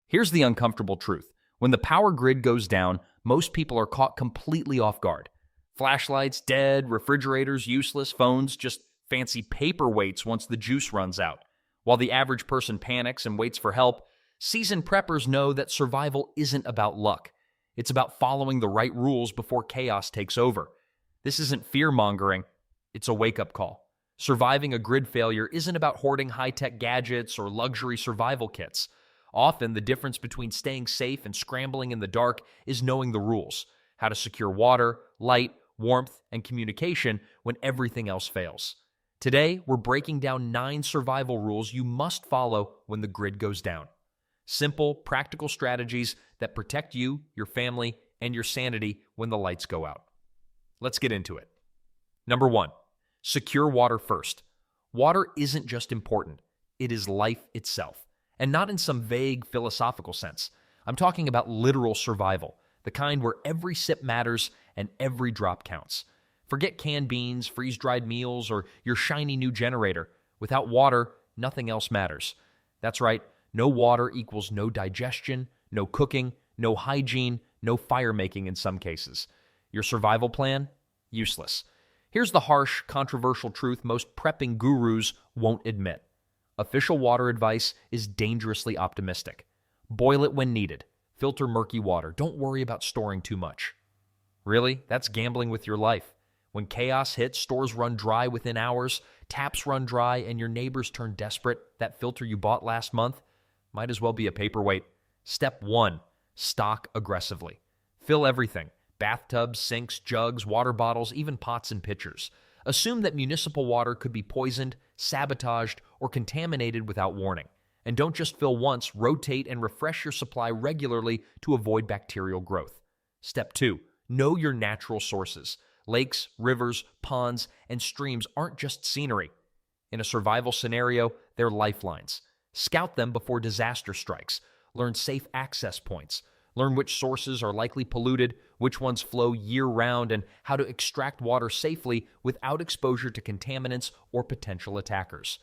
Here's the uncomfortable truth. When the power grid goes down, most people are caught completely off guard. Flashlights dead, refrigerators useless, phones just fancy paperweights once the juice runs out. While the average person panics and waits for help, seasoned preppers know that survival isn't about luck. It's about following the right rules before chaos takes over. This isn't fear-mongering, it's a wake-up call. Surviving a grid failure isn't about hoarding high-tech gadgets or luxury survival kits. Often, the difference between staying safe and scrambling in the dark is knowing the rules, how to secure water, light, warmth, and communication when everything else fails. Today, we're breaking down 9 survival rules you must follow when the grid goes down. Simple, practical strategies that protect you, your family, and your sanity when the lights go out. Let's get into it. Number 1, secure water first. Water isn't just important, it is life itself. And not in some vague philosophical sense. I'm talking about literal survival, the kind where every sip matters and every drop counts. Forget canned beans, freeze-dried meals, or your shiny new generator. Without water, nothing else matters. That's right, no water equals no digestion, no cooking, no hygiene, no fire-making in some cases. Your survival plan? Useless. Here's the harsh, controversial truth most prepping gurus won't admit. Official water advice is dangerously optimistic. Boil it when needed. Filter murky water. Don't worry about storing too much. Really? That's gambling with your life. When chaos hits, stores run dry within hours, taps run dry, and your neighbors turn desperate. That filter you bought last month might as well be a paperweight. Step 1, stock aggressively. Fill everything. Bathtubs, sinks, jugs, water bottles, even pots and pitchers. Assume that municipal water could be poisoned, sabotaged, or contaminated without warning. And don't just fill once, rotate and refresh your supply regularly to avoid bacterial growth. Step 2, know your natural sources. Lakes, rivers, ponds, and streams aren't just scenery. In a survival scenario, they're lifelines. Scout them before disaster strikes. Learn safe access points. Learn which sources are likely polluted, which ones flow year-round, and how to extract water safely without exposure to contaminants or potential attackers.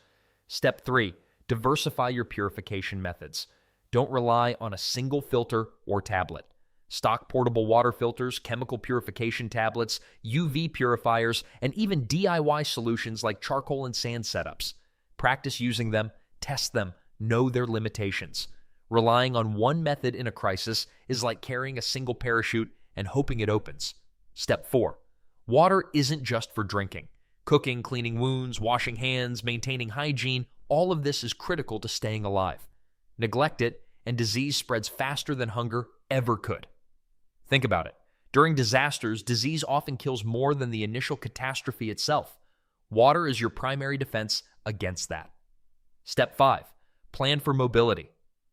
Step 3, diversify your purification methods. Don't rely on a single filter or tablet. Stock portable water filters, chemical purification tablets, UV purifiers, and even DIY solutions like charcoal and sand setups. Practice using them, test them, know their limitations. Relying on one method in a crisis is like carrying a single parachute and hoping it opens. Step 4, water isn't just for drinking. Cooking, cleaning wounds, washing hands, maintaining hygiene, all of this is critical to staying alive. Neglect it, and disease spreads faster than hunger ever could. Think about it. During disasters, disease often kills more than the initial catastrophe itself. Water is your primary defense against that. Step 5, plan for mobility.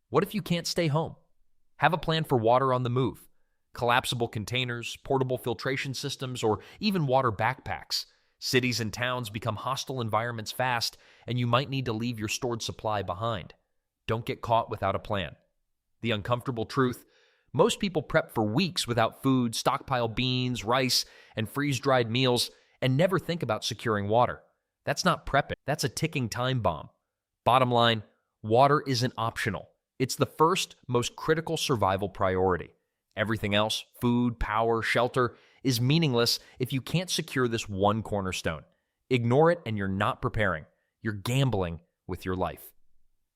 What if you can't stay home? Have a plan for water on the move. Collapsible containers, portable filtration systems, or even water backpacks. Cities and towns become hostile environments fast, and you might need to leave your stored supply behind. Don't get caught without a plan. The uncomfortable truth: most people prep for weeks without food, stockpile beans, rice, and freeze-dried meals, and never think about securing water. That's not prepping. That's a ticking time bomb. Bottom line, water isn't optional. It's the first, most critical survival priority. Everything else, food, power, shelter, is meaningless if you can't secure this one cornerstone. Ignore it and you're not preparing. You're gambling with your life.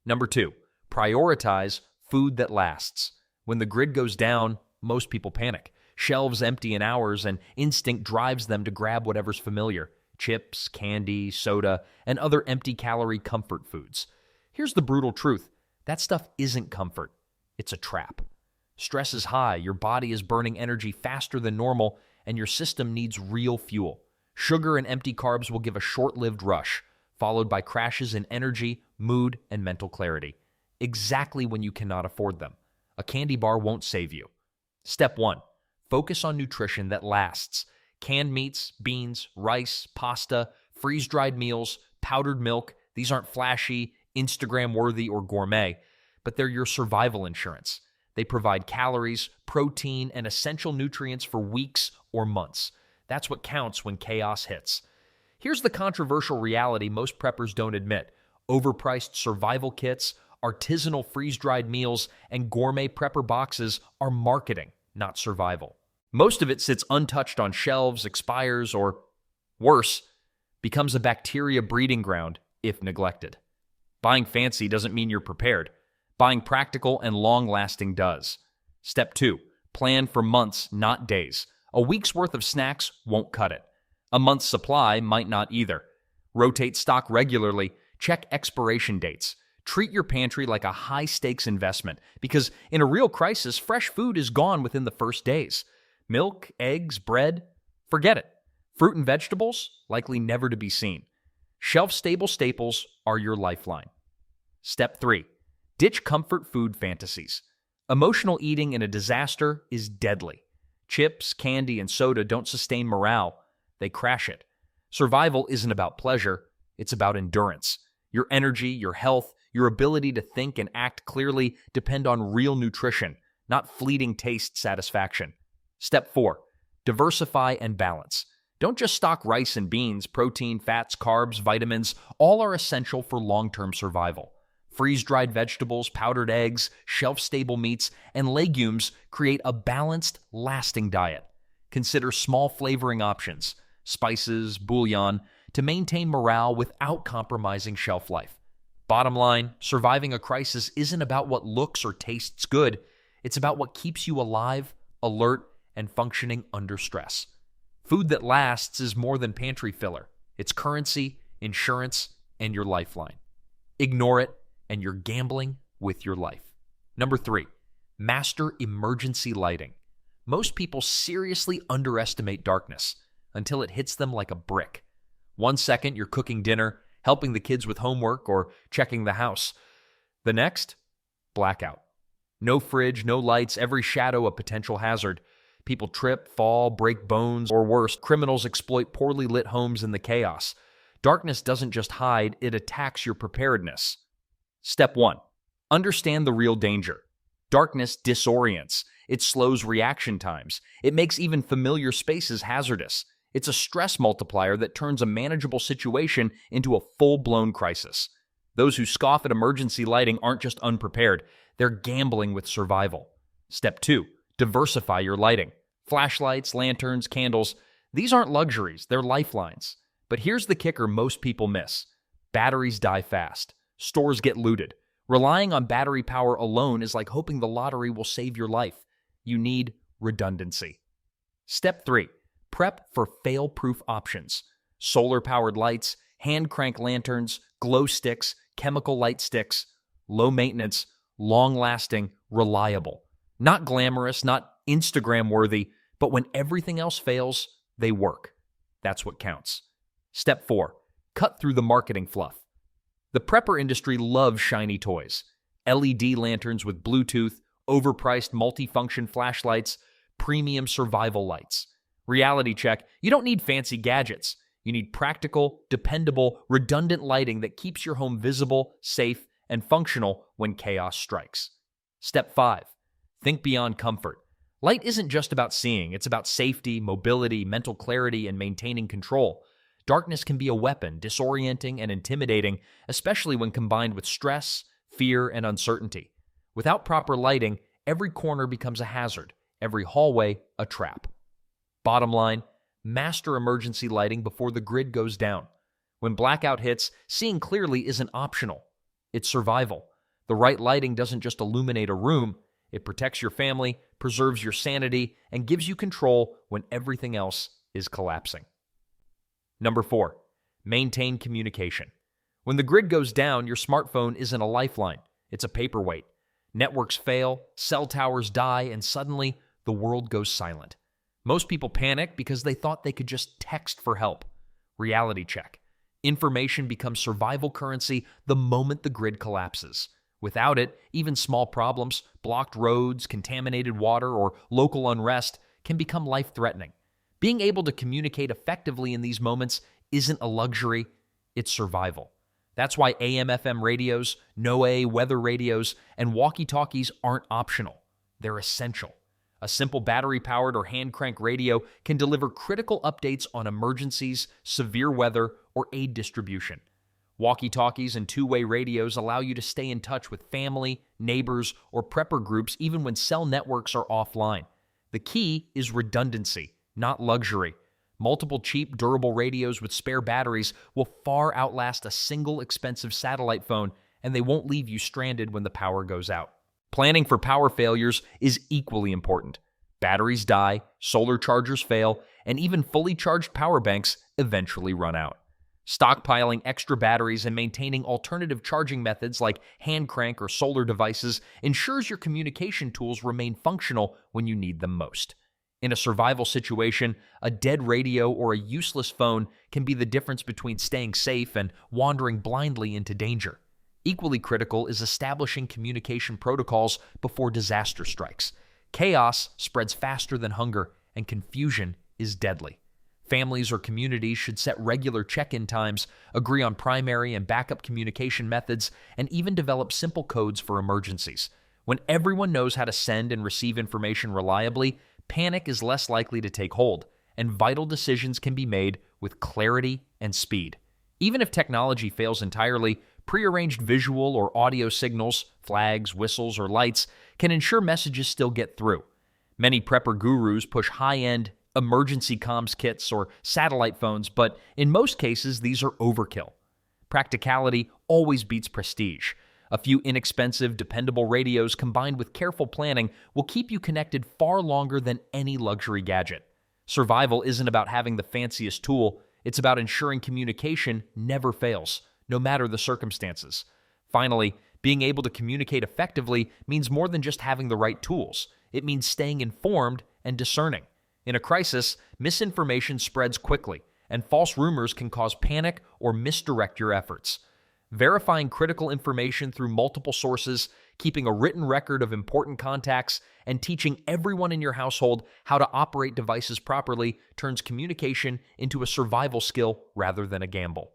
Number 2, prioritize food that lasts. When the grid goes down, most people panic. Shelves empty in hours, and instinct drives them to grab whatever's familiar. Chips, candy, soda, and other empty-calorie comfort foods. Here's the brutal truth. That stuff isn't comfort. It's a trap. Stress is high, your body is burning energy faster than normal, and your system needs real fuel. Sugar and empty carbs will give a short-lived rush, followed by crashes in energy, mood, and mental clarity. Exactly when you cannot afford them. A candy bar won't save you. Step 1, focus on nutrition that lasts. Canned meats, beans, rice, pasta, freeze-dried meals, powdered milk. These aren't flashy, Instagram-worthy, or gourmet, but they're your survival insurance. They provide calories, protein, and essential nutrients for weeks or months. That's what counts when chaos hits. Here's the controversial reality most preppers don't admit. Overpriced survival kits, artisanal freeze-dried meals, and gourmet prepper boxes are marketing, not survival. Most of it sits untouched on shelves, expires, or, worse, becomes a bacteria breeding ground if neglected. Buying fancy doesn't mean you're prepared. Buying practical and long-lasting does. Step 2. Plan for months, not days. A week's worth of snacks won't cut it. A month's supply might not either. Rotate stock regularly. Check expiration dates. Treat your pantry like a high-stakes investment because in a real crisis, fresh food is gone within the first days. Milk, eggs, bread, forget it. Fruit and vegetables, likely never to be seen. Shelf-stable staples are your lifeline. Step 3. Ditch comfort food fantasies. Emotional eating in a disaster is deadly. Chips, candy, and soda don't sustain morale. They crash it. Survival isn't about pleasure. It's about endurance. Your energy, your health, your ability to think and act clearly depend on real nutrition, not fleeting taste satisfaction. Step 4. Diversify and balance. Don't just stock rice and beans. Protein, fats, carbs, vitamins, all are essential for long-term survival. Freeze-dried vegetables, powdered eggs, shelf-stable meats, and legumes create a balanced, lasting diet. Consider small flavoring options, spices, bouillon, to maintain morale without compromising shelf life. Bottom line, surviving a crisis isn't about what looks or tastes good. It's about what keeps you alive, alert, and functioning under stress. Food that lasts is more than pantry filler. It's currency, insurance, and your lifeline. Ignore it, and you're gambling with your life. Number 3, master emergency lighting. Most people seriously underestimate darkness until it hits them like a brick. 1 second, you're cooking dinner, helping the kids with homework, or checking the house. The next, blackout. No fridge, no lights, every shadow a potential hazard. People trip, fall, break bones, or worse, criminals exploit poorly lit homes in the chaos. Darkness doesn't just hide, it attacks your preparedness. Step 1. Understand the real danger. Darkness disorients. It slows reaction times. It makes even familiar spaces hazardous. It's a stress multiplier that turns a manageable situation into a full-blown crisis. Those who scoff at emergency lighting aren't just unprepared, they're gambling with survival. Step 2. Diversify your lighting. Flashlights, lanterns, candles, these aren't luxuries, they're lifelines. But here's the kicker most people miss. Batteries die fast. Stores get looted. Relying on battery power alone is like hoping the lottery will save your life. You need redundancy. Step 3. Prep for fail-proof options. Solar-powered lights, hand-crank lanterns, glow sticks, chemical light sticks. Low maintenance, long-lasting, reliable. Not glamorous, not Instagram-worthy, but when everything else fails, they work. That's what counts. Step 4. Cut through the marketing fluff. The prepper industry loves shiny toys. LED lanterns with Bluetooth, overpriced multifunction flashlights, premium survival lights. Reality check, you don't need fancy gadgets. You need practical, dependable, redundant lighting that keeps your home visible, safe, and functional when chaos strikes. Step 5. Think beyond comfort. Light isn't just about seeing, it's about safety, mobility, mental clarity, and maintaining control. Darkness can be a weapon, disorienting and intimidating, especially when combined with stress, fear, and uncertainty. Without proper lighting, every corner becomes a hazard, every hallway a trap. Bottom line, master emergency lighting before the grid goes down. When blackout hits, seeing clearly isn't optional. It's survival. The right lighting doesn't just illuminate a room, it protects your family, preserves your sanity, and gives you control when everything else is collapsing. Number 4, maintain communication. When the grid goes down, your smartphone isn't a lifeline, it's a paperweight. Networks fail, cell towers die, and suddenly the world goes silent. Most people panic because they thought they could just text for help. Reality check. Information becomes survival currency the moment the grid collapses. Without it, even small problems, blocked roads, contaminated water, or local unrest can become life-threatening. Being able to communicate effectively in these moments isn't a luxury, it's survival. That's why AM/FM radios, NOAA weather radios, and walkie-talkies aren't optional. They're essential. A simple battery-powered or hand-crank radio can deliver critical updates on emergencies, severe weather, or aid distribution. Walkie-talkies and two-way radios allow you to stay in touch with family, neighbors, or prepper groups even when cell networks are offline. The key is redundancy, not luxury. Multiple cheap, durable radios with spare batteries will far outlast a single expensive satellite phone, and they won't leave you stranded when the power goes out. Planning for power failures is equally important. Batteries die, solar chargers fail, and even fully charged power banks eventually run out. Stockpiling extra batteries and maintaining alternative charging methods like hand crank or solar devices ensures your communication tools remain functional when you need them most. In a survival situation, a dead radio or a useless phone can be the difference between staying safe and wandering blindly into danger. Equally critical is establishing communication protocols before disaster strikes. Chaos spreads faster than hunger, and confusion is deadly. Families or communities should set regular check-in times, agree on primary and backup communication methods, and even develop simple codes for emergencies. When everyone knows how to send and receive information reliably, panic is less likely to take hold, and vital decisions can be made with clarity and speed. Even if technology fails entirely, prearranged visual or audio signals, flags, whistles, or lights can ensure messages still get through. Many prepper gurus push high-end emergency comms kits or satellite phones, but in most cases, these are overkill. Practicality always beats prestige. A few inexpensive, dependable radios combined with careful planning will keep you connected far longer than any luxury gadget. Survival isn't about having the fanciest tool, it's about ensuring communication never fails, no matter the circumstances. Finally, being able to communicate effectively means more than just having the right tools. It means staying informed and discerning. In a crisis, misinformation spreads quickly, and false rumors can cause panic or misdirect your efforts. Verifying critical information through multiple sources, keeping a written record of important contacts, and teaching everyone in your household how to operate devices properly turns communication into a survival skill rather than a gamble.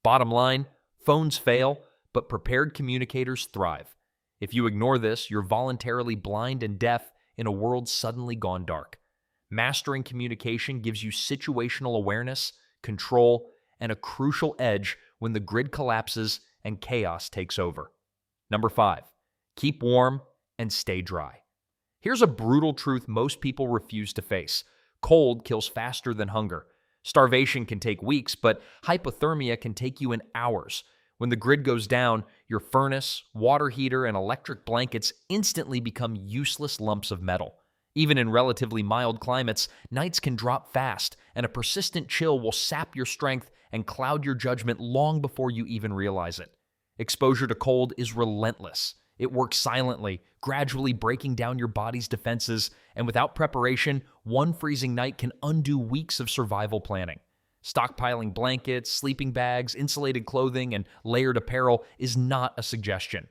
Bottom line, phones fail, but prepared communicators thrive. If you ignore this, you're voluntarily blind and deaf in a world suddenly gone dark. Mastering communication gives you situational awareness, control, and a crucial edge when the grid collapses and chaos takes over. Number 5, keep warm and stay dry. Here's a brutal truth most people refuse to face. Cold kills faster than hunger. Starvation can take weeks, but hypothermia can take you in hours. When the grid goes down, your furnace, water heater, and electric blankets instantly become useless lumps of metal. Even in relatively mild climates, nights can drop fast, and a persistent chill will sap your strength and cloud your judgment long before you even realize it. Exposure to cold is relentless. It works silently, gradually breaking down your body's defenses, and without preparation, one freezing night can undo weeks of survival planning. Stockpiling blankets, sleeping bags, insulated clothing, and layered apparel is not a suggestion.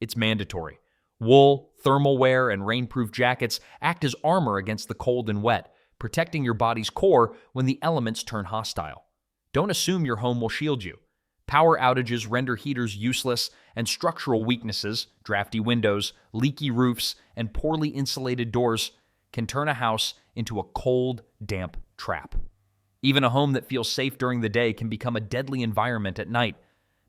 It's mandatory. Wool, thermal wear, and rainproof jackets act as armor against the cold and wet, protecting your body's core when the elements turn hostile. Don't assume your home will shield you. Power outages render heaters useless, and structural weaknesses, drafty windows, leaky roofs, and poorly insulated doors can turn a house into a cold, damp trap. Even a home that feels safe during the day can become a deadly environment at night.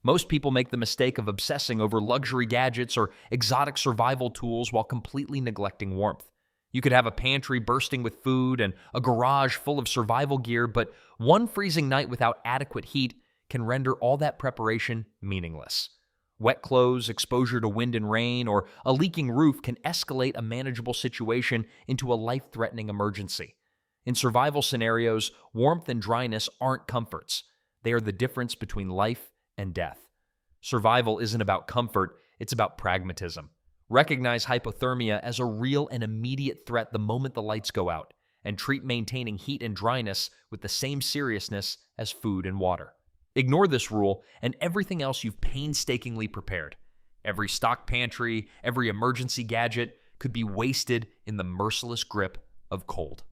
Most people make the mistake of obsessing over luxury gadgets or exotic survival tools while completely neglecting warmth. You could have a pantry bursting with food and a garage full of survival gear, but one freezing night without adequate heat can render all that preparation meaningless. Wet clothes, exposure to wind and rain, or a leaking roof can escalate a manageable situation into a life-threatening emergency. In survival scenarios, warmth and dryness aren't comforts. They are the difference between life and death. Survival isn't about comfort, it's about pragmatism. Recognize hypothermia as a real and immediate threat the moment the lights go out, and treat maintaining heat and dryness with the same seriousness as food and water. Ignore this rule and everything else you've painstakingly prepared. Every stock pantry, every emergency gadget could be wasted in the merciless grip of cold.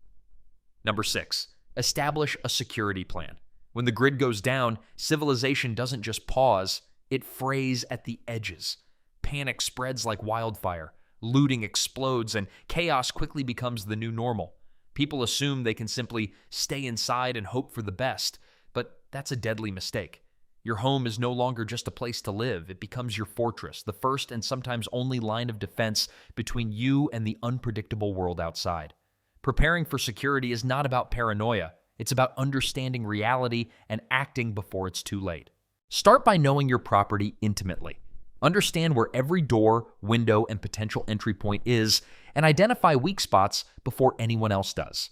Number 6, establish a security plan. When the grid goes down, civilization doesn't just pause, it frays at the edges. Panic spreads like wildfire, looting explodes, and chaos quickly becomes the new normal. People assume they can simply stay inside and hope for the best, but that's a deadly mistake. Your home is no longer just a place to live. It becomes your fortress, the first and sometimes only line of defense between you and the unpredictable world outside. Preparing for security is not about paranoia. It's about understanding reality and acting before it's too late. Start by knowing your property intimately. Understand where every door, window, and potential entry point is, and identify weak spots before anyone else does.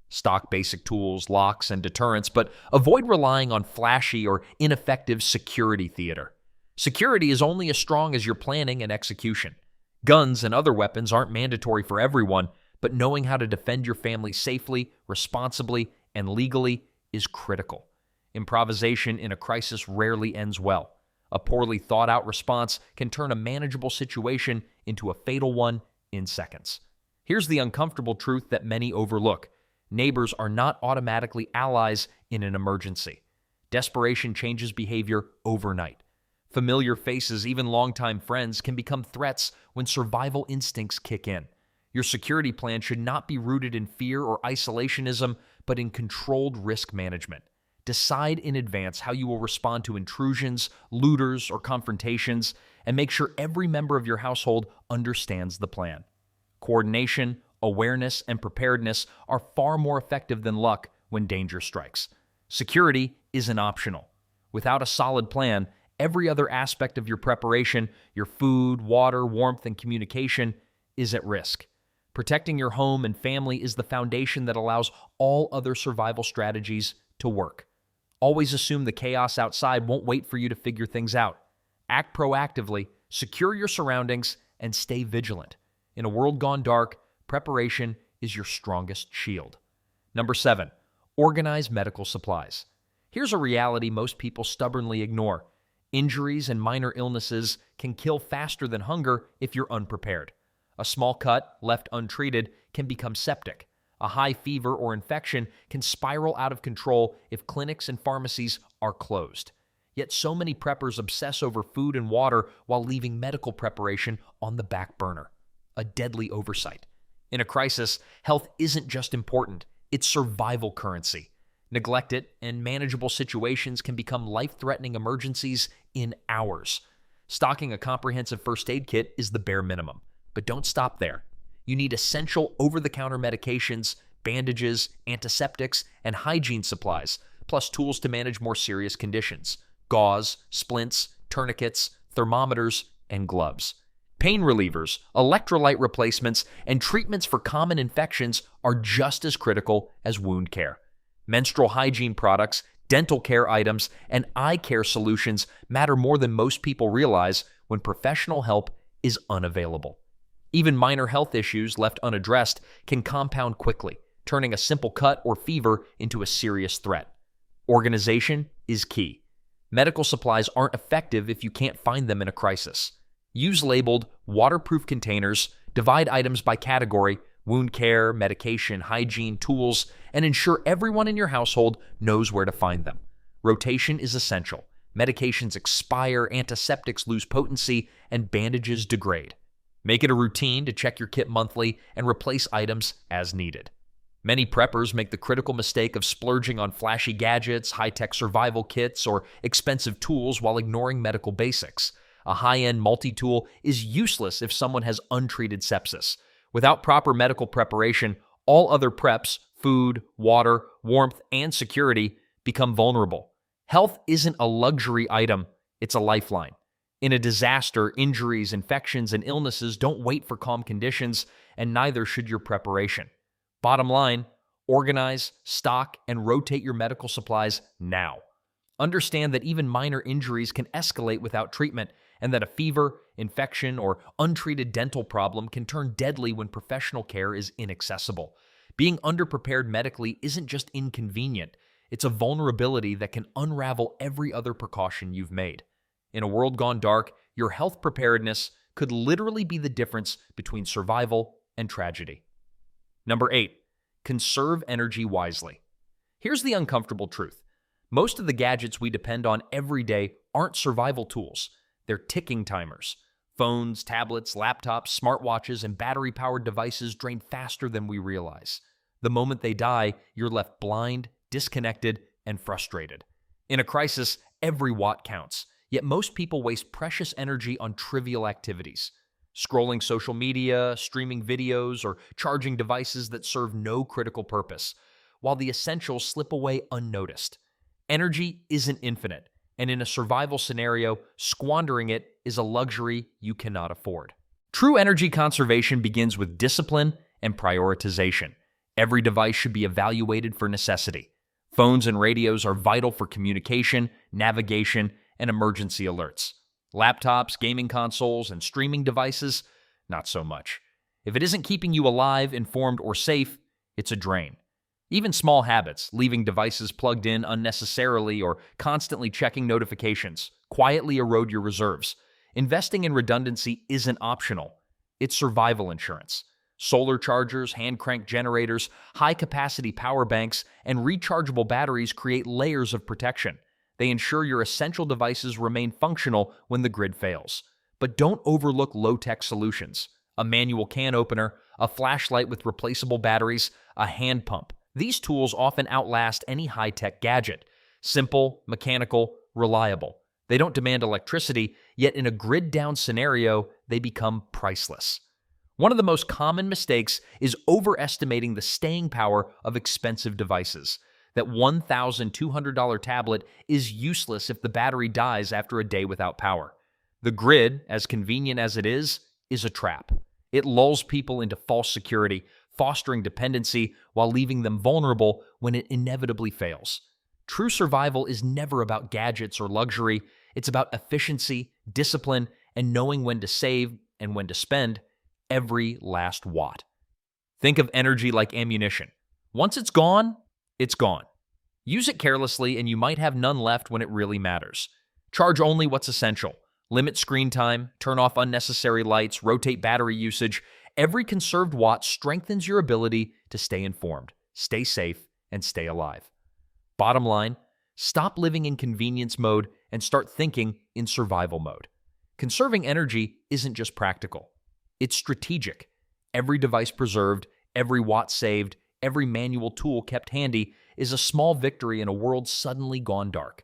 Stock basic tools, locks, and deterrents, but avoid relying on flashy or ineffective security theater. Security is only as strong as your planning and execution. Guns and other weapons aren't mandatory for everyone, but knowing how to defend your family safely, responsibly, and legally is critical. Improvisation in a crisis rarely ends well. A poorly thought-out response can turn a manageable situation into a fatal one in seconds. Here's the uncomfortable truth that many overlook. Neighbors are not automatically allies in an emergency. Desperation changes behavior overnight. Familiar faces, even longtime friends, can become threats when survival instincts kick in. Your security plan should not be rooted in fear or isolationism, but in controlled risk management. Decide in advance how you will respond to intrusions, looters, or confrontations, and make sure every member of your household understands the plan. Coordination, awareness, and preparedness are far more effective than luck when danger strikes. Security isn't optional. Without a solid plan, every other aspect of your preparation, your food, water, warmth, and communication, is at risk. Protecting your home and family is the foundation that allows all other survival strategies to work. Always assume the chaos outside won't wait for you to figure things out. Act proactively, secure your surroundings, and stay vigilant. In a world gone dark, preparation is your strongest shield. Number 7, organize medical supplies. Here's a reality most people stubbornly ignore. Injuries and minor illnesses can kill faster than hunger if you're unprepared. A small cut, left untreated, can become septic. A high fever or infection can spiral out of control if clinics and pharmacies are closed. Yet so many preppers obsess over food and water while leaving medical preparation on the back burner. A deadly oversight. In a crisis, health isn't just important, it's survival currency. Neglect it, and manageable situations can become life-threatening emergencies in hours. Stocking a comprehensive first aid kit is the bare minimum. But don't stop there. You need essential over-the-counter medications, bandages, antiseptics, and hygiene supplies, plus tools to manage more serious conditions: gauze, splints, tourniquets, thermometers, and gloves. Pain relievers, electrolyte replacements, and treatments for common infections are just as critical as wound care. Menstrual hygiene products, dental care items, and eye care solutions matter more than most people realize when professional help is unavailable. Even minor health issues left unaddressed can compound quickly, turning a simple cut or fever into a serious threat. Organization is key. Medical supplies aren't effective if you can't find them in a crisis. Use labeled, waterproof containers, divide items by category, wound care, medication, hygiene, tools, and ensure everyone in your household knows where to find them. Rotation is essential. Medications expire, antiseptics lose potency, and bandages degrade. Make it a routine to check your kit monthly and replace items as needed. Many preppers make the critical mistake of splurging on flashy gadgets, high-tech survival kits, or expensive tools while ignoring medical basics. A high-end multi-tool is useless if someone has untreated sepsis. Without proper medical preparation, all other preps, food, water, warmth, and security, become vulnerable. Health isn't a luxury item, it's a lifeline. In a disaster, injuries, infections, and illnesses don't wait for calm conditions, and neither should your preparation. Bottom line, organize, stock, and rotate your medical supplies now. Understand that even minor injuries can escalate without treatment, and that a fever, infection, or untreated dental problem can turn deadly when professional care is inaccessible. Being underprepared medically isn't just inconvenient, it's a vulnerability that can unravel every other precaution you've made. In a world gone dark, your health preparedness could literally be the difference between survival and tragedy. Number 8, conserve energy wisely. Here's the uncomfortable truth. Most of the gadgets we depend on every day aren't survival tools. They're ticking timers. Phones, tablets, laptops, smartwatches, and battery-powered devices drain faster than we realize. The moment they die, you're left blind, disconnected, and frustrated. In a crisis, Every watt counts, yet most people waste precious energy on trivial activities. Scrolling social media, streaming videos, or charging devices that serve no critical purpose, while the essentials slip away unnoticed. Energy isn't infinite, and in a survival scenario, squandering it is a luxury you cannot afford. True energy conservation begins with discipline and prioritization. Every device should be evaluated for necessity. Phones and radios are vital for communication, navigation, and emergency alerts. Laptops, gaming consoles, and streaming devices, not so much. If it isn't keeping you alive, informed, or safe, it's a drain. Even small habits, leaving devices plugged in unnecessarily or constantly checking notifications, quietly erode your reserves. Investing in redundancy isn't optional. It's survival insurance. Solar chargers, hand-crank generators, high-capacity power banks, and rechargeable batteries create layers of protection. They ensure your essential devices remain functional when the grid fails. But don't overlook low-tech solutions. A manual can opener, a flashlight with replaceable batteries, a hand pump. These tools often outlast any high-tech gadget. Simple, mechanical, reliable. They don't demand electricity, yet in a grid-down scenario, they become priceless. One of the most common mistakes is overestimating the staying power of expensive devices. That $1,200 tablet is useless if the battery dies after a day without power. The grid, as convenient as it is a trap. It lulls people into false security, fostering dependency while leaving them vulnerable when it inevitably fails. True survival is never about gadgets or luxury. It's about efficiency, discipline, and knowing when to save and when to spend every last watt. Think of energy like ammunition. Once it's gone, it's gone. Use it carelessly and you might have none left when it really matters. Charge only what's essential. Limit screen time, turn off unnecessary lights, rotate battery usage. Every conserved watt strengthens your ability to stay informed, stay safe, and stay alive. Bottom line, stop living in convenience mode and start thinking in survival mode. Conserving energy isn't just practical. It's strategic. Every device preserved, every watt saved, every manual tool kept handy is a small victory in a world suddenly gone dark.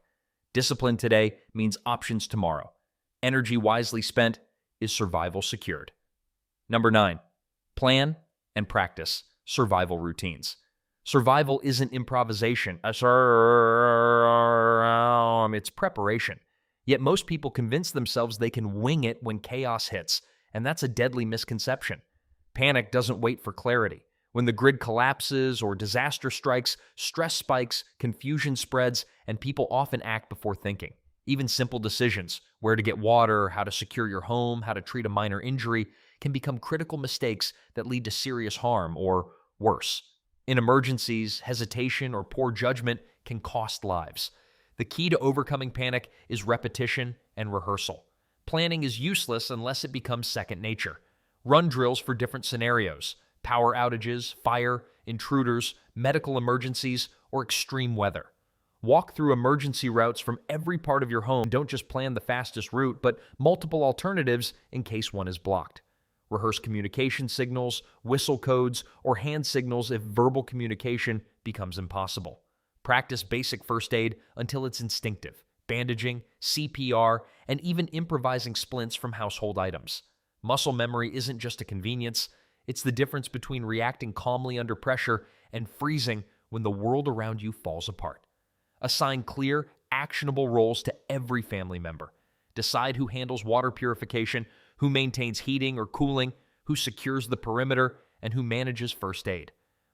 Discipline today means options tomorrow. Energy wisely spent is survival secured. Number 9, plan and practice survival routines. Survival isn't improvisation. It's preparation. Yet most people convince themselves they can wing it when chaos hits, and that's a deadly misconception. Panic doesn't wait for clarity. When the grid collapses or disaster strikes, stress spikes, confusion spreads, and people often act before thinking. Even simple decisions, where to get water, how to secure your home, how to treat a minor injury, can become critical mistakes that lead to serious harm or worse. In emergencies, hesitation or poor judgment can cost lives. The key to overcoming panic is repetition and rehearsal. Planning is useless unless it becomes second nature. Run drills for different scenarios: power outages, fire, intruders, medical emergencies, or extreme weather. Walk through emergency routes from every part of your home. Don't just plan the fastest route, but multiple alternatives in case one is blocked. Rehearse communication signals, whistle codes, or hand signals if verbal communication becomes impossible. Practice basic first aid until it's instinctive: bandaging, CPR, and even improvising splints from household items. Muscle memory isn't just a convenience. It's the difference between reacting calmly under pressure and freezing when the world around you falls apart. Assign clear, actionable roles to every family member. Decide who handles water purification, who maintains heating or cooling, who secures the perimeter, and who manages first aid.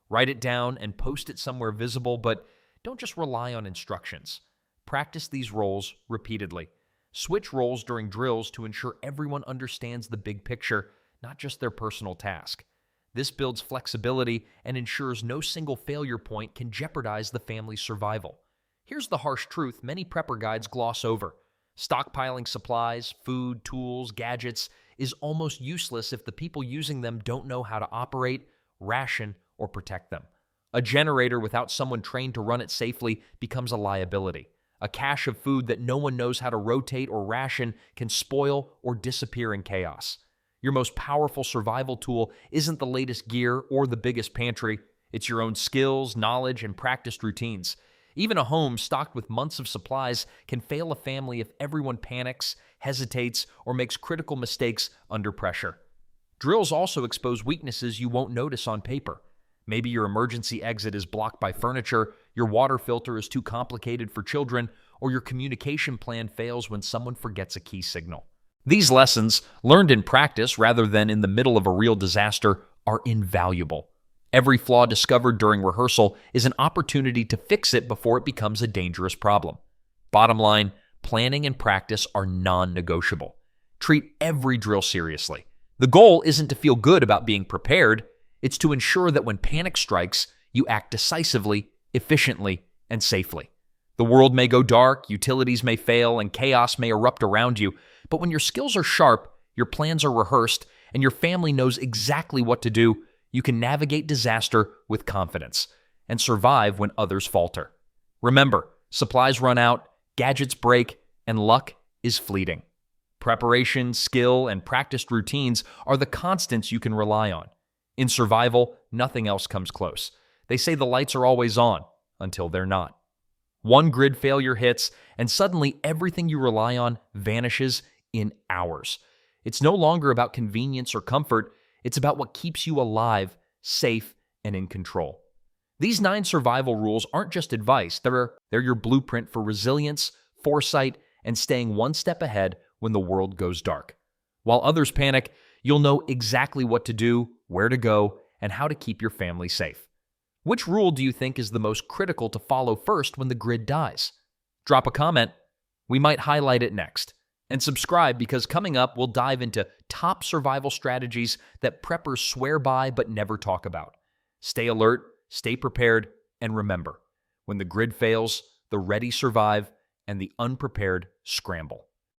Write it down and post it somewhere visible, but don't just rely on instructions. Practice these roles repeatedly. Switch roles during drills to ensure everyone understands the big picture, not just their personal task. This builds flexibility and ensures no single failure point can jeopardize the family's survival. Here's the harsh truth many prepper guides gloss over. Stockpiling supplies, food, tools, gadgets is almost useless if the people using them don't know how to operate, ration, or protect them. A generator without someone trained to run it safely becomes a liability. A cache of food that no one knows how to rotate or ration can spoil or disappear in chaos. Your most powerful survival tool isn't the latest gear or the biggest pantry. It's your own skills, knowledge, and practiced routines. Even a home stocked with months of supplies can fail a family if everyone panics, hesitates, or makes critical mistakes under pressure. Drills also expose weaknesses you won't notice on paper. Maybe your emergency exit is blocked by furniture, your water filter is too complicated for children, or your communication plan fails when someone forgets a key signal. These lessons, learned in practice rather than in the middle of a real disaster, are invaluable. Every flaw discovered during rehearsal is an opportunity to fix it before it becomes a dangerous problem. Bottom line, planning and practice are non-negotiable. Treat every drill seriously. The goal isn't to feel good about being prepared, it's to ensure that when panic strikes, you act decisively, efficiently, and safely. The world may go dark, utilities may fail, and chaos may erupt around you, but when your skills are sharp, your plans are rehearsed, and your family knows exactly what to do, you can navigate disaster with confidence and survive when others falter. Remember, supplies run out, gadgets break, and luck is fleeting. Preparation, skill, and practiced routines are the constants you can rely on. In survival, nothing else comes close. They say the lights are always on until they're not. One grid failure hits, and suddenly everything you rely on vanishes in hours. It's no longer about convenience or comfort. It's about what keeps you alive, safe, and in control. These 9 survival rules aren't just advice. They're your blueprint for resilience, foresight, and staying one step ahead when the world goes dark. While others panic, you'll know exactly what to do, where to go, and how to keep your family safe. Which rule do you think is the most critical to follow first when the grid dies? Drop a comment. We might highlight it next. And subscribe, because coming up, we'll dive into top survival strategies that preppers swear by but never talk about. Stay alert, stay prepared, and remember, when the grid fails, the ready survive and the unprepared scramble.